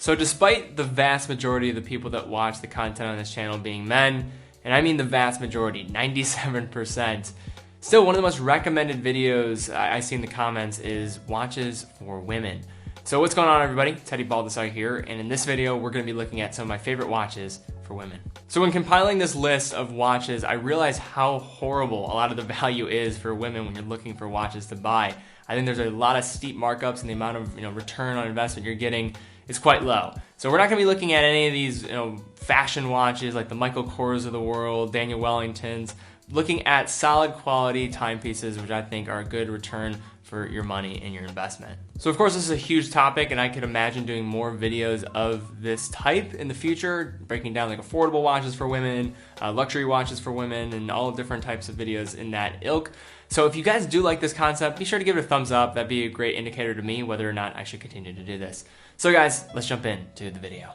So despite the vast majority of the people that watch the content on this channel being men, and I mean the vast majority, 97%, still one of the most recommended videos I see in the comments is watches for women. So what's going on, everybody? Teddy Baldessari here, and in this video we're going to be looking at some of my favorite watches for women. So when compiling this list of watches, I realized how horrible a lot of the value is for women when you're looking for watches to buy. I think there's a lot of steep markups, and the amount of return on investment you're getting is quite low. So we're not going to be looking at any of these fashion watches like the Michael Kors of the world, Daniel Wellingtons. Looking at solid quality timepieces, which I think are a good return for your money and your investment. So of course this is a huge topic, and I could imagine doing more videos of this type in the future, breaking down like affordable watches for women, luxury watches for women, and all different types of videos in that ilk. So if you guys do like this concept, be sure to give it a thumbs up. That'd be a great indicator to me whether or not I should continue to do this. So guys, let's jump into the video.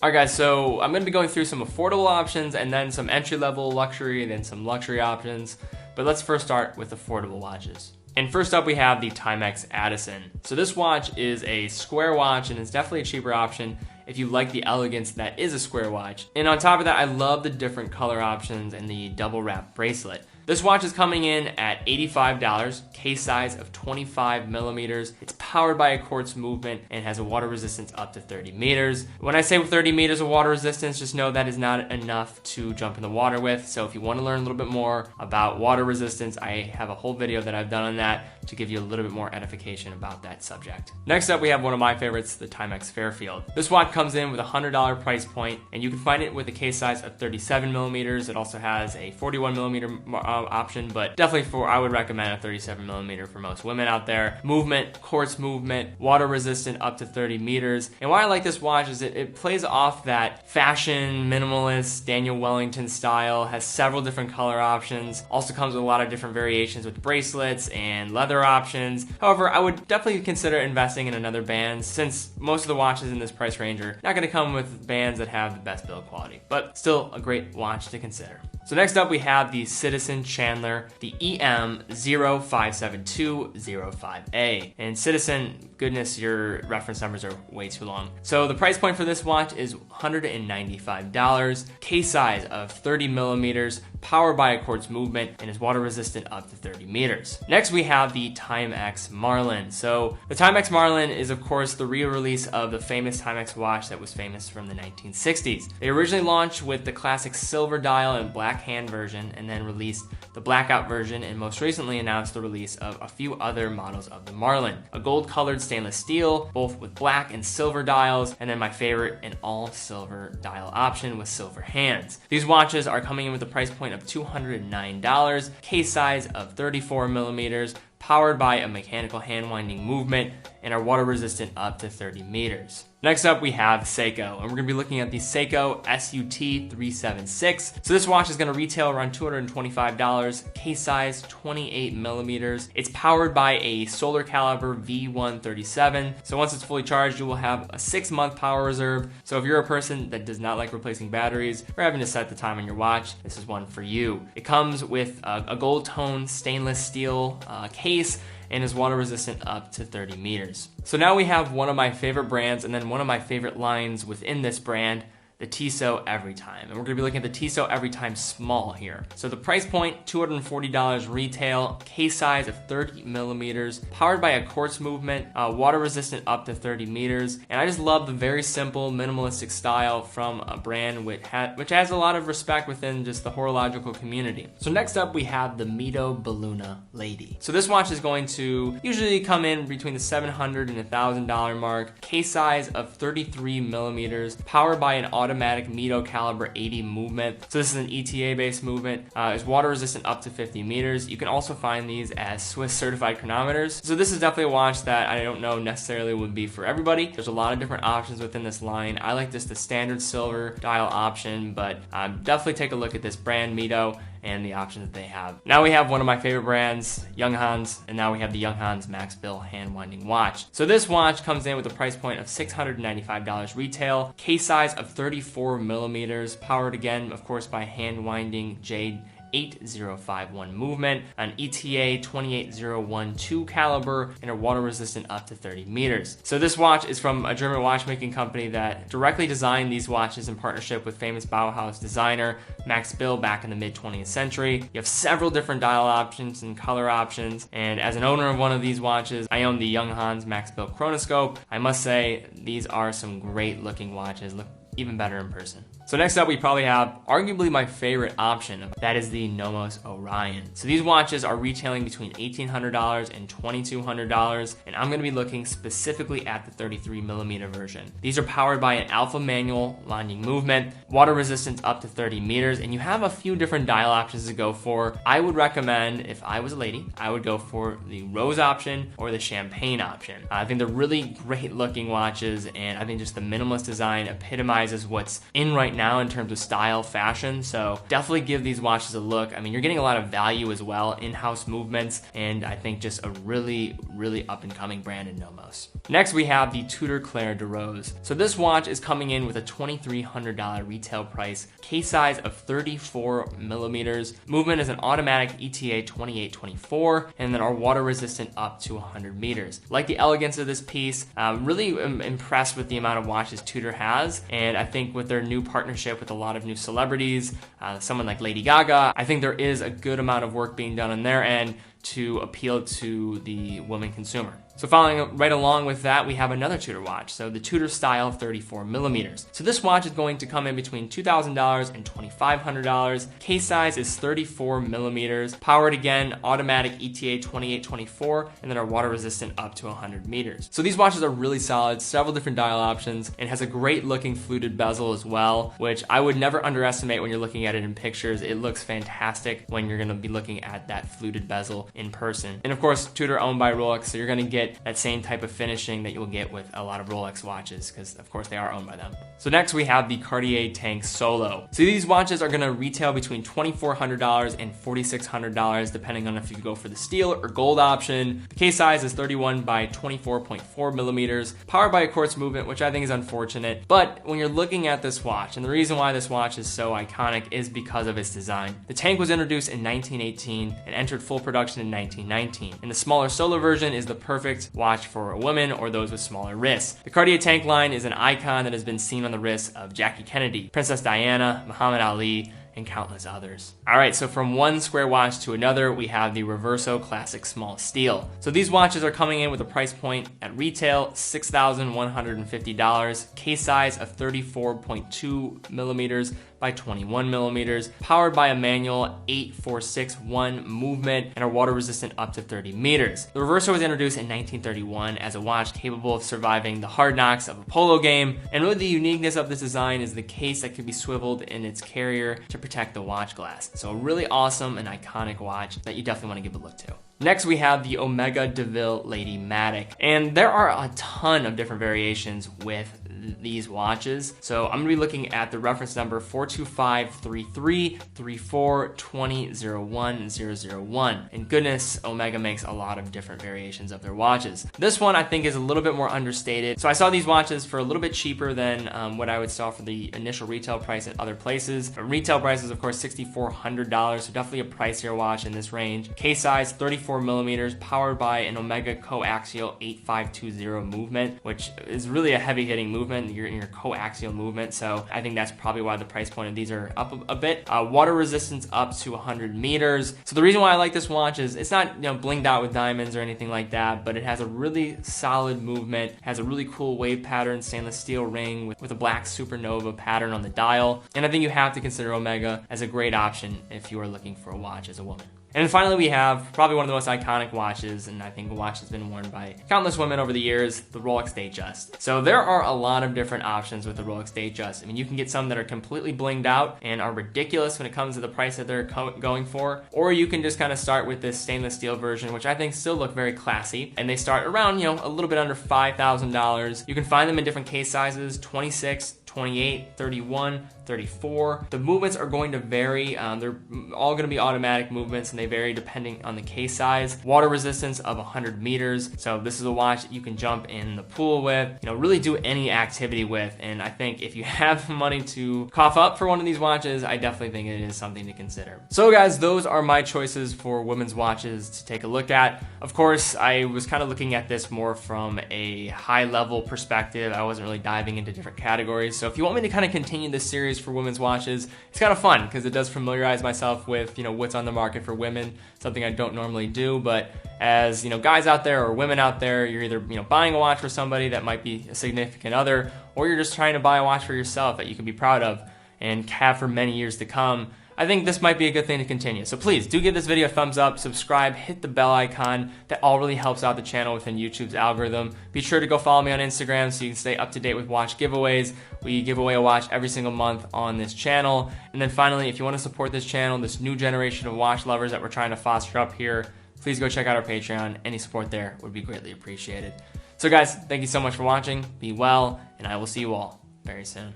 Alright guys, so I'm going to be going through some affordable options and then some entry-level luxury and then some luxury options. But let's first start with affordable watches. And first up we have the Timex Addison. So this watch is a square watch, and it's definitely a cheaper option if you like the elegance that is a square watch. And on top of that, I love the different color options and the double wrap bracelet. This watch is coming in at $85, case size of 25 millimeters. It's powered by a quartz movement and has a water resistance up to 30 meters. When I say 30 meters of water resistance, just know that is not enough to jump in the water with. So if you want to learn a little bit more about water resistance, I have a whole video that I've done on that to give you a little bit more edification about that subject. Next up, we have one of my favorites, the Timex Fairfield. This watch comes in with a $100 price point, and you can find it with a case size of 37 millimeters. It also has a 41 millimeter option, but definitely I would recommend a 37 millimeter for most women out there. Movement, quartz movement, water resistant up to 30 meters. And why I like this watch is it plays off that fashion, minimalist, Daniel Wellington style, has several different color options, also comes with a lot of different variations with bracelets and leather options. However, I would definitely consider investing in another band, since most of the watches in this price range are not going to come with bands that have the best build quality, but still a great watch to consider. So next up we have the Citizen Chandler, the EM057205A. And Citizen, goodness, your reference numbers are way too long. So the price point for this watch is $195, case size of 30 millimeters, powered by a quartz movement, and is water resistant up to 30 meters. Next we have the Timex Marlin. So the Timex Marlin is of course the re-release of the famous Timex watch that was famous from the 1960s. They originally launched with the classic silver dial and black hand version, and then released the blackout version, and most recently announced the release of a few other models of the Marlin. A gold colored stainless steel, both with black and silver dials, and then my favorite, an all silver dial option with silver hands. These watches are coming in with a price point of $209, case size of 34 millimeters, powered by a mechanical hand winding movement, and are water resistant up to 30 meters. Next up we have Seiko, and we're going to be looking at the Seiko SUT376. So this watch is going to retail around $225, case size 28 millimeters. It's powered by a solar caliber V137. So once it's fully charged, you will have a 6-month power reserve. So if you're a person that does not like replacing batteries or having to set the time on your watch, this is one for you. It comes with a gold tone stainless steel case, and is water resistant up to 30 meters. So now we have one of my favorite brands, and then one of my favorite lines within this brand, the Tissot Everytime. And we're gonna be looking at the Tissot Everytime Small here. So the price point, $240 retail, case size of 30 millimeters, powered by a quartz movement, water resistant up to 30 meters. And I just love the very simple, minimalistic style from a brand which has a lot of respect within just the horological community. So next up we have the Mito Belluna Lady. So this watch is going to usually come in between the $700 and $1,000 mark, case size of 33 millimeters, powered by an automatic Mito caliber 80 movement. So this is an ETA based movement. Is water resistant up to 50 meters. You can also find these as Swiss certified chronometers. So this is definitely a watch that I don't know necessarily would be for everybody. There's a lot of different options within this line. I like just the standard silver dial option, but definitely take a look at this brand Mito and the options that they have. Now we have one of my favorite brands, Young Hans, and now we have the Young Hans Max Bill hand winding watch. So this watch comes in with a price point of $695 retail, case size of 34 millimeters, powered again, of course, by hand winding jade 8051 movement, an ETA 28012 caliber, and are water resistant up to 30 meters. So this watch is from a German watchmaking company that directly designed these watches in partnership with famous Bauhaus designer Max Bill back in the mid-20th century. You have several different dial options and color options, and as an owner of one of these watches, I own the Young Hans Max Bill Chronoscope. I must say, these are some great looking watches, look even better in person. So next up, we probably have arguably my favorite option. That is the Nomos Orion. So these watches are retailing between $1,800 and $2,200, and I'm gonna be looking specifically at the 33 millimeter version. These are powered by an alpha manual winding movement, water resistance up to 30 meters, and you have a few different dial options to go for. I would recommend, if I was a lady, I would go for the rose option or the champagne option. I think they're really great looking watches, and I think just the minimalist design epitomizes what's in right now in terms of style, fashion. So definitely give these watches a look. I mean, you're getting a lot of value as well, in-house movements, and I think just a really, really up-and-coming brand in Nomos. Next, we have the Tudor Claire de Rose. So this watch is coming in with a $2,300 retail price, case size of 34 millimeters. Movement is an automatic ETA 2824, and then are water resistant up to 100 meters. Like the elegance of this piece, really impressed with the amount of watches Tudor has, and I think with their new partnership with a lot of new celebrities, someone like Lady Gaga, I think there is a good amount of work being done on their end to appeal to the women consumer. So following right along with that, we have another Tudor watch. So the Tudor Style 34 millimeters. So this watch is going to come in between $2,000 and $2,500. Case size is 34 millimeters. Powered again, automatic ETA 2824, and then are water resistant up to 100 meters. So these watches are really solid, several different dial options, and has a great looking fluted bezel as well, which I would never underestimate when you're looking at it in pictures. It looks fantastic when you're gonna be looking at that fluted bezel in person. And of course, Tudor owned by Rolex, so you're gonna get that same type of finishing that you'll get with a lot of Rolex watches, because of course they are owned by them. So next we have the Cartier Tank Solo. So these watches are gonna retail between $2,400 and $4,600, depending on if you go for the steel or gold option. The case size is 31 by 24.4 millimeters, powered by a quartz movement, which I think is unfortunate. But when you're looking at this watch, and the reason why this watch is so iconic is because of its design. The Tank was introduced in 1918 and entered full production in 1919. And the smaller Solo version is the perfect watch for a woman or those with smaller wrists. The Cartier Tank line is an icon that has been seen on the wrists of Jackie Kennedy, Princess Diana, Muhammad Ali, and countless others. All right, so from one square watch to another, we have the Reverso Classic Small Steel. So these watches are coming in with a price point at retail, $6,150, case size of 34.2 millimeters by 21 millimeters, powered by a manual 8461 movement, and are water resistant up to 30 meters. The Reverso was introduced in 1931 as a watch capable of surviving the hard knocks of a polo game, and really the uniqueness of this design is the case that can be swiveled in its carrier to protect the watch glass. So a really awesome and iconic watch that you definitely want to give a look to. Next, we have the Omega DeVille Lady Matic, and there are a ton of different variations with these watches. So I'm gonna be looking at the reference number 4253334200101. And goodness, Omega makes a lot of different variations of their watches. This one I think is a little bit more understated. So I saw these watches for a little bit cheaper than what I would sell for the initial retail price at other places. Retail price is of course $6,400, so definitely a pricier watch in this range. Case size 34 millimeters, powered by an Omega coaxial 8520 movement, which is really a heavy hitting movement. You're in your coaxial movement, so I think that's probably why the price point of these are up a bit. Water resistance up to 100 meters. So the reason why I like this watch is it's not blinged out with diamonds or anything like that, but it has a really solid movement, has a really cool wave pattern, stainless steel ring with a black supernova pattern on the dial, and I think you have to consider Omega as a great option if you are looking for a watch as a woman. And then finally, we have probably one of the most iconic watches, and I think a watch that's been worn by countless women over the years, the Rolex Datejust. So there are a lot of different options with the Rolex Datejust. I mean, you can get some that are completely blinged out and are ridiculous when it comes to the price that they're going for, or you can just kind of start with this stainless steel version, which I think still look very classy, and they start around, a little bit under $5,000. You can find them in different case sizes, 26, 28, 31, 34. The movements are going to vary. They're all going to be automatic movements, and they vary depending on the case size. Water resistance of 100 meters. So this is a watch that you can jump in the pool with, really do any activity with. And I think if you have money to cough up for one of these watches, I definitely think it is something to consider. So guys, those are my choices for women's watches to take a look at. Of course, I was kind of looking at this more from a high level perspective. I wasn't really diving into different categories. So if you want me to kind of continue this series for women's watches, it's kind of fun because it does familiarize myself with, what's on the market for women, something I don't normally do. But as, guys out there or women out there, you're either, buying a watch for somebody that might be a significant other, or you're just trying to buy a watch for yourself that you can be proud of and have for many years to come. I think this might be a good thing to continue. So please do give this video a thumbs up, subscribe, hit the bell icon. That all really helps out the channel within YouTube's algorithm. Be sure to go follow me on Instagram so you can stay up to date with watch giveaways. We give away a watch every single month on this channel. And then finally, if you want to support this channel, this new generation of watch lovers that we're trying to foster up here, please go check out our Patreon. Any support there would be greatly appreciated. So guys, thank you so much for watching. Be well, and I will see you all very soon.